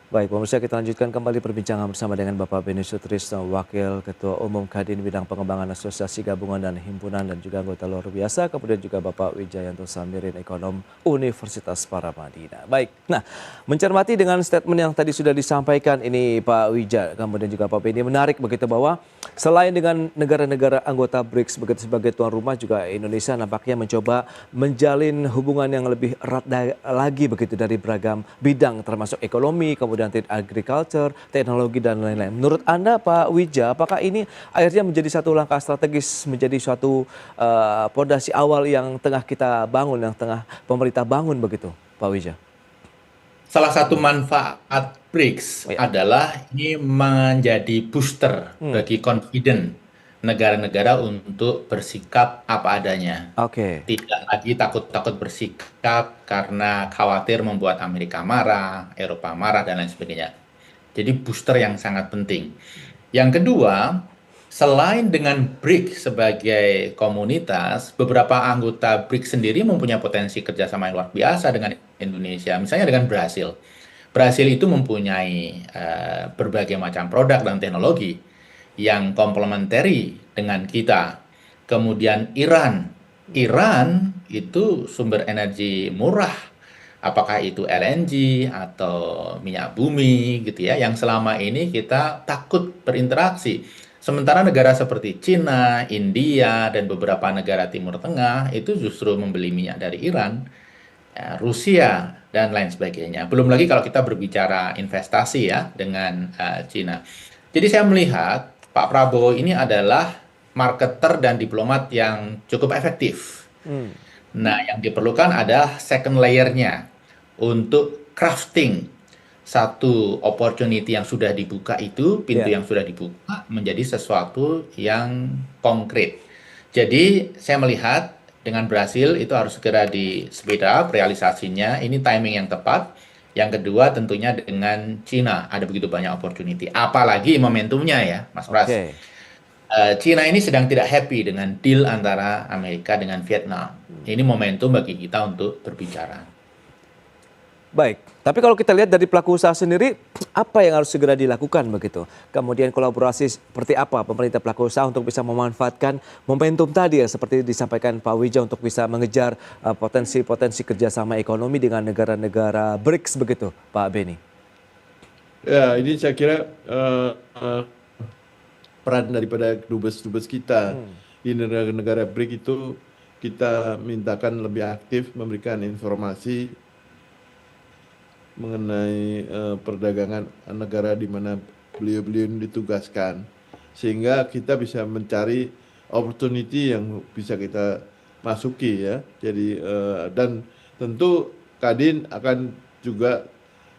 Baik, pemirsa kita lanjutkan kembali perbincangan bersama dengan Bapak Beni Sutrisno, Wakil Ketua Umum Kadin Bidang Pengembangan Asosiasi Gabungan dan Himpunan dan juga anggota luar biasa, kemudian juga Bapak Wijayanto Samirin, Ekonom Universitas Paramadina. Baik, nah mencermati dengan statement yang tadi sudah disampaikan ini Pak Wija, kemudian juga Pak Beni, menarik begitu bahwa selain dengan negara-negara anggota BRICS begitu sebagai tuan rumah, juga Indonesia nampaknya mencoba menjalin hubungan yang lebih erat lagi begitu dari beragam bidang termasuk ekonomi, kemudian agriculture, teknologi dan lain-lain. Menurut Anda Pak Wija, apakah ini akhirnya menjadi satu langkah strategis, menjadi suatu pondasi awal yang tengah kita bangun, yang tengah pemerintah bangun begitu, Pak Wija? Salah satu manfaat BRICS Ya. adalah ini menjadi booster Hmm. bagi confident negara-negara untuk bersikap apa adanya. Oke. Tidak lagi takut-takut bersikap karena khawatir membuat Amerika marah, Eropa marah, dan lain sebagainya. Jadi booster yang sangat penting. Yang kedua, selain dengan BRICS sebagai komunitas, beberapa anggota BRICS sendiri mempunyai potensi kerjasama yang luar biasa dengan Indonesia. Misalnya dengan Brasil. Brasil itu mempunyai berbagai macam produk dan teknologi yang komplementari dengan kita. Kemudian Iran. Iran itu sumber energi murah, apakah itu LNG atau minyak bumi gitu ya, yang selama ini kita takut berinteraksi. Sementara negara seperti Cina, India, dan beberapa negara Timur Tengah itu justru membeli minyak dari Iran, ya, Rusia, dan lain sebagainya. Belum lagi kalau kita berbicara investasi ya dengan Cina. Jadi saya melihat Pak Prabowo ini adalah marketer dan diplomat yang cukup efektif. Hmm. Nah, yang diperlukan adalah second layer-nya untuk crafting satu opportunity yang sudah dibuka itu, pintu Ya. yang sudah dibuka menjadi sesuatu yang konkret. Jadi, saya melihat dengan Brasil itu harus segera di speed up realisasinya. Ini timing yang tepat. Yang kedua tentunya dengan Cina ada begitu banyak opportunity. Apalagi momentumnya ya, Mas Pras. Oke. Cina ini sedang tidak happy dengan deal antara Amerika dengan Vietnam. Ini momentum bagi kita untuk berbicara. Baik, tapi kalau kita lihat dari pelaku usaha sendiri, apa yang harus segera dilakukan begitu? Kemudian kolaborasi seperti apa pemerintah pelaku usaha untuk bisa memanfaatkan momentum tadi ya, seperti disampaikan Pak Wija untuk bisa mengejar potensi-potensi kerjasama ekonomi dengan negara-negara BRICS begitu, Pak Beni? Ya, ini saya kira eh, peran daripada dubes-dubes kita Hmm. di negara-negara BRIC itu kita mintakan lebih aktif memberikan informasi mengenai perdagangan negara di mana beliau-beliau ini ditugaskan, sehingga kita bisa mencari opportunity yang bisa kita masuki ya. Jadi dan tentu Kadin akan juga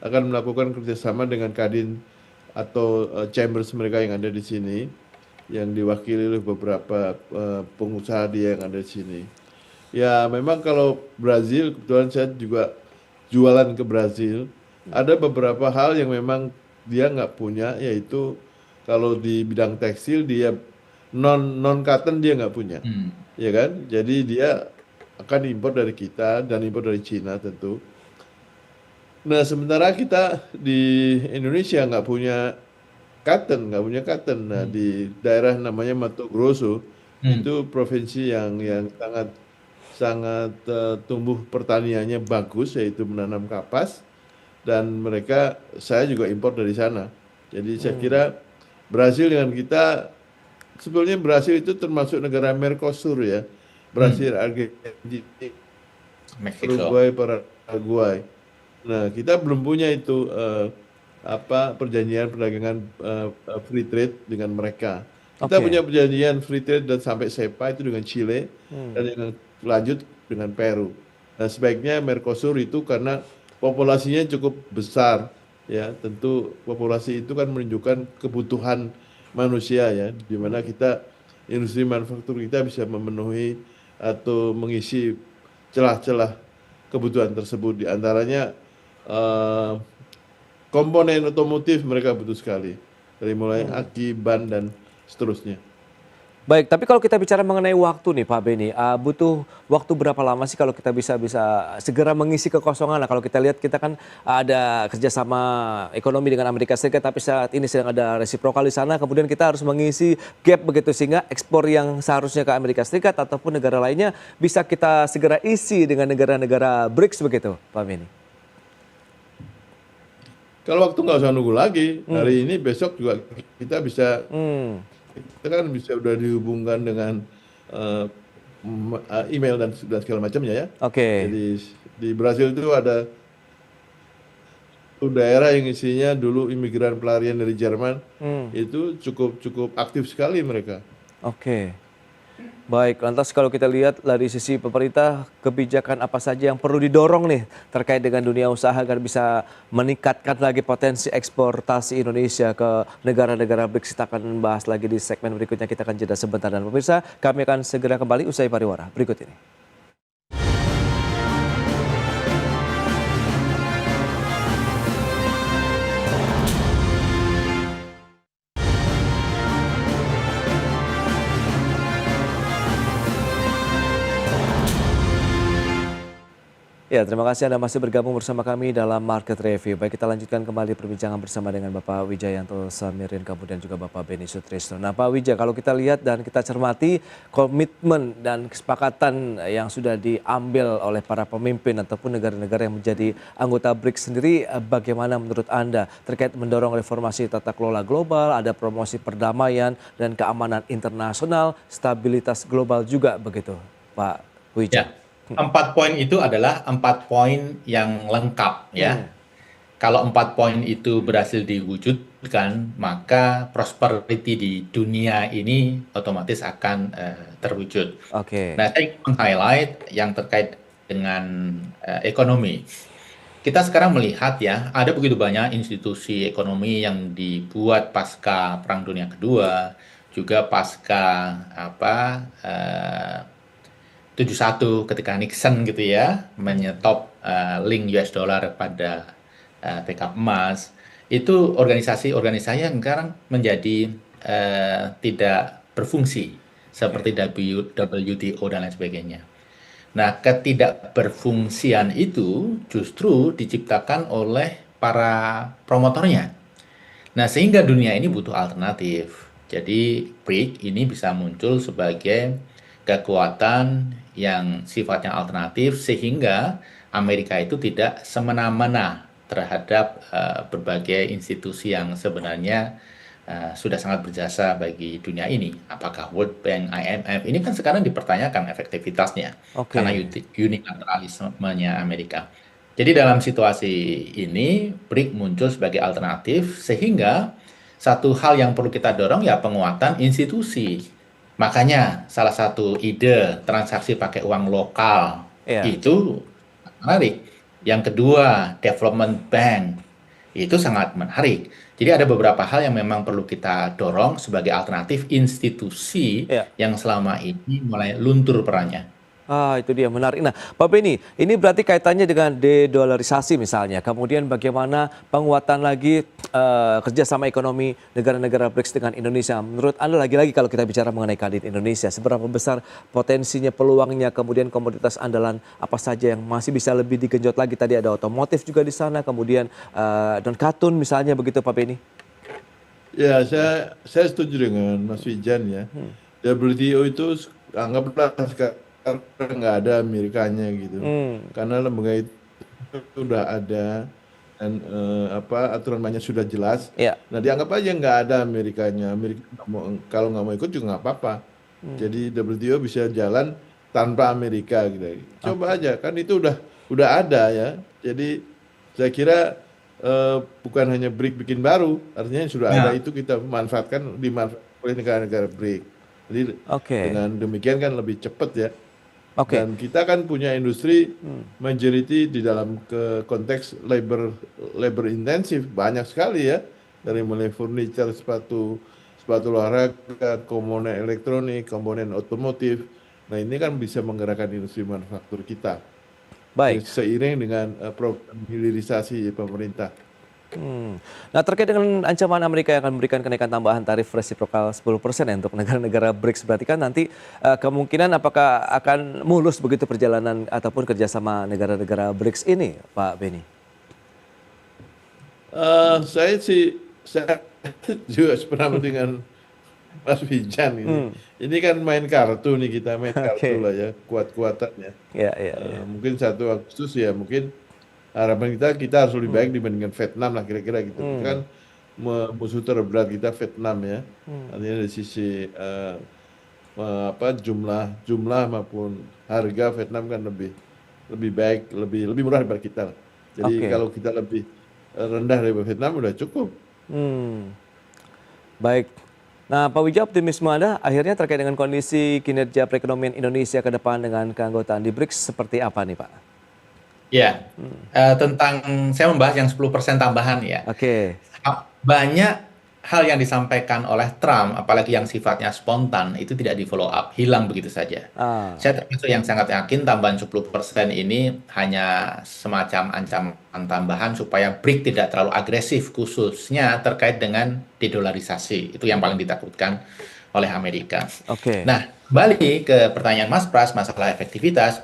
akan melakukan kerjasama dengan Kadin atau chambers mereka yang ada di sini, yang diwakili oleh beberapa pengusaha dia yang ada di sini. Ya memang kalau Brazil, kebetulan saya juga jualan ke Brazil. Ada beberapa hal yang memang dia nggak punya, yaitu kalau di bidang tekstil dia non non cotton dia nggak punya, Hmm. ya kan? Jadi dia akan impor dari kita dan impor dari Cina tentu. Nah sementara kita di Indonesia nggak punya cotton. Nah Hmm. di daerah namanya Mato Grosso Hmm. itu provinsi yang sangat sangat tumbuh pertaniannya bagus, yaitu menanam kapas, dan saya juga impor dari sana. Jadi saya Hmm. kira Brasil dengan kita, sebetulnya Brasil itu termasuk negara Mercosur ya. Hmm. Brasil, Argentina, Meksiko. Uruguay, Paraguay. Nah, kita belum punya itu perjanjian perdagangan free trade dengan mereka. Kita Oke. punya perjanjian free trade dan sampai SEPA itu dengan Chile, dan Hmm. yang lanjut dengan Peru. Nah, sebaiknya Mercosur itu karena populasinya cukup besar ya, tentu populasi itu kan menunjukkan kebutuhan manusia ya, di mana kita industri manufaktur kita bisa memenuhi atau mengisi celah-celah kebutuhan tersebut, di antaranya eh, komponen otomotif mereka butuh sekali, dari mulai Hmm. aki, ban dan seterusnya. Baik, tapi kalau kita bicara mengenai waktu nih Pak Beni, butuh waktu berapa lama sih kalau kita bisa segera mengisi kekosongan? Nah, kalau kita lihat kita kan ada kerjasama ekonomi dengan Amerika Serikat, tapi saat ini sedang ada resiprokal di sana, kemudian kita harus mengisi gap begitu sehingga ekspor yang seharusnya ke Amerika Serikat ataupun negara lainnya bisa kita segera isi dengan negara-negara BRICS begitu, Pak Beni. Kalau waktu nggak usah nunggu lagi, Hmm. hari ini besok juga kita bisa Hmm. kita kan bisa udah dihubungkan dengan eh, email dan segala macamnya ya. Oke. Jadi di Brasil itu ada satu daerah yang isinya dulu imigran pelarian dari Jerman, Hmm. itu cukup cukup aktif sekali mereka. Oke. Baik, lantas kalau kita lihat dari sisi pemerintah, kebijakan apa saja yang perlu didorong nih terkait dengan dunia usaha agar bisa meningkatkan lagi potensi eksportasi Indonesia ke negara-negara BRICS. Kita akan membahas lagi di segmen berikutnya. Kita akan jeda sebentar dan pemirsa, kami akan segera kembali usai pariwara berikut ini. Ya, terima kasih Anda masih bergabung bersama kami dalam Market Review. Baik, kita lanjutkan kembali perbincangan bersama dengan Bapak Wijayanto Samirin, kemudian juga Bapak Beni Sutrisno. Nah, Pak Wija, kalau kita lihat dan kita cermati komitmen dan kesepakatan yang sudah diambil oleh para pemimpin ataupun negara-negara yang menjadi anggota BRICS sendiri, bagaimana menurut Anda terkait mendorong reformasi tata kelola global, ada promosi perdamaian dan keamanan internasional, stabilitas global juga begitu, Pak Wija? Ya, 4 poin itu adalah 4 poin yang lengkap ya. Hmm. Kalau 4 poin itu berhasil diwujudkan, maka prosperity di dunia ini otomatis akan terwujud. Oke. Nah, saya ingin meng-highlight yang terkait dengan ekonomi. Kita sekarang melihat ya, ada begitu banyak institusi ekonomi yang dibuat pasca Perang Dunia Kedua, juga pasca 71 ketika Nixon gitu ya menyetop link US dollar pada backup emas. Itu organisasi-organisasi yang sekarang menjadi tidak berfungsi seperti WTO dan lain sebagainya. Nah, ketidakberfungsian itu justru diciptakan oleh para promotornya. Nah, sehingga dunia ini butuh alternatif. Jadi, BRIC ini bisa muncul sebagai kekuatan yang sifatnya alternatif sehingga Amerika itu tidak semena-mena terhadap berbagai institusi yang sebenarnya sudah sangat berjasa bagi dunia ini. Apakah World Bank, IMF, ini kan sekarang dipertanyakan efektivitasnya karena Oke. unilateralismenya Amerika. Jadi dalam situasi ini, BRIC muncul sebagai alternatif sehingga satu hal yang perlu kita dorong ya penguatan institusi. Makanya salah satu ide transaksi pakai uang lokal Iya. itu menarik. Yang kedua, development bank itu sangat menarik. Jadi ada beberapa hal yang memang perlu kita dorong sebagai alternatif institusi Iya. yang selama ini mulai luntur perannya. Itu dia menarik. Nah, Pak Beni, ini berarti kaitannya dengan dedolarisasi misalnya. Kemudian bagaimana penguatan lagi kerjasama ekonomi negara-negara BRICS dengan Indonesia. Menurut Anda lagi-lagi kalau kita bicara mengenai kredit Indonesia, seberapa besar potensinya, peluangnya, kemudian komoditas andalan apa saja yang masih bisa lebih digenjot lagi? Tadi ada otomotif juga di sana, kemudian non-katun misalnya begitu Pak Beni. Ya, saya setuju dengan Mas Wijan ya. WTO itu anggaplah sekarang nggak ada Amerikanya gitu. Karena lembaga itu sudah ada dan aturan mainnya sudah jelas. Iya. Nah, dianggap aja nggak ada Amerikanya. Amerika kalau nggak mau ikut juga nggak apa-apa. Jadi WTO bisa jalan tanpa Amerika gitu. Coba aja, kan itu udah ada ya. Jadi saya kira bukan hanya BRIC bikin baru, artinya yang sudah ada Nah, itu kita dimanfaatkan oleh negara-negara BRIC. Jadi Oke. dengan demikian kan lebih cepat ya. Oke. Dan kita kan punya industri majority di dalam konteks labor intensif banyak sekali ya, dari mulai furniture, sepatu olahraga, komponen elektronik, komponen otomotif. Nah, ini kan bisa menggerakkan industri manufaktur kita Baik. seiring dengan program hilirisasi pemerintah. Nah, terkait dengan ancaman Amerika yang akan memberikan kenaikan tambahan tarif resiprokal 10% ya untuk negara-negara BRICS, berarti kan nanti kemungkinan apakah akan mulus begitu perjalanan ataupun kerjasama negara-negara BRICS ini, Pak Beni? Saya juga sependapat dengan Mas Wijan ini. Ini kan main kartu nih, kita main kartu Oke. lah ya, kuat-kuatannya. Ya, ya, ya. Mungkin 1 Agustus ya, mungkin harapan kita harus lebih baik dibandingkan Vietnam lah kira-kira gitu. Kita kan musuh terberat kita Vietnam ya. Artinya dari sisi jumlah maupun harga Vietnam kan lebih baik, lebih murah daripada kita lah. Jadi Oke. kalau kita lebih rendah daripada Vietnam udah cukup. Hmm. Baik. Nah, Pak Wijaya, optimisme Anda akhirnya terkait dengan kondisi kinerja perekonomian Indonesia ke depan dengan keanggotaan di BRICS seperti apa nih, Pak? Ya, tentang saya membahas yang 10% tambahan ya. Oke. Banyak hal yang disampaikan oleh Trump, apalagi yang sifatnya spontan, itu tidak di-follow up, hilang begitu saja. Ah, Saya termasuk yang sangat yakin tambahan 10% ini hanya semacam ancaman tambahan supaya BRIC tidak terlalu agresif, khususnya terkait dengan dedolarisasi. Itu yang paling ditakutkan oleh Amerika. oke. Nah, kembali ke pertanyaan Mas Pras, masalah efektivitas.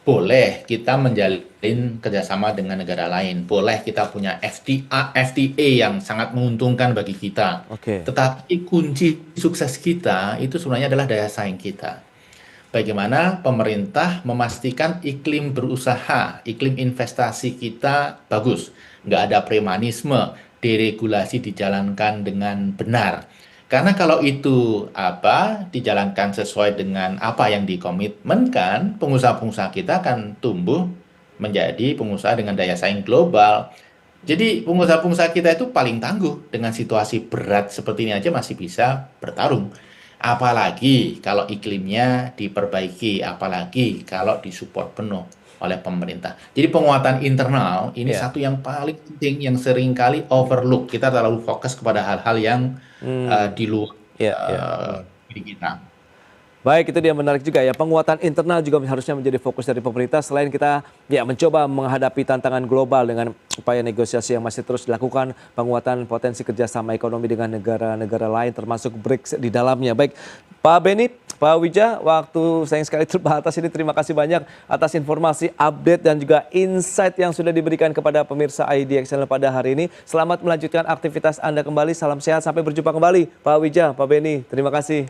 Boleh kita menjalin kerjasama dengan negara lain. Boleh kita punya FTA yang sangat menguntungkan bagi kita. Oke. Tetapi kunci sukses kita itu sebenarnya adalah daya saing kita. Bagaimana pemerintah memastikan iklim berusaha, iklim investasi kita bagus. Nggak ada premanisme, deregulasi dijalankan dengan benar. Karena kalau itu dijalankan sesuai dengan apa yang dikomitmenkan, pengusaha-pengusaha kita akan tumbuh menjadi pengusaha dengan daya saing global. Jadi pengusaha-pengusaha kita itu paling tangguh dengan situasi berat seperti ini aja masih bisa bertarung. Apalagi kalau iklimnya diperbaiki, apalagi kalau disupport penuh oleh pemerintah. Jadi penguatan internal ini Ya. satu yang paling penting yang seringkali overlook. Kita terlalu fokus kepada hal-hal yang di luar Ya, ya. diri kita. Baik, itu dia menarik juga ya. Penguatan internal juga harusnya menjadi fokus dari pemerintah selain kita ya mencoba menghadapi tantangan global dengan upaya negosiasi yang masih terus dilakukan, penguatan potensi kerjasama ekonomi dengan negara-negara lain termasuk BRICS di dalamnya. Baik, Pak Beni, Pak Wijaya, waktu sayang sekali terbatas ini. Terima kasih banyak atas informasi, update dan juga insight yang sudah diberikan kepada pemirsa IDXL pada hari ini. Selamat melanjutkan aktivitas Anda kembali. Salam sehat, sampai berjumpa kembali. Pak Wijaya, Pak Beni, terima kasih.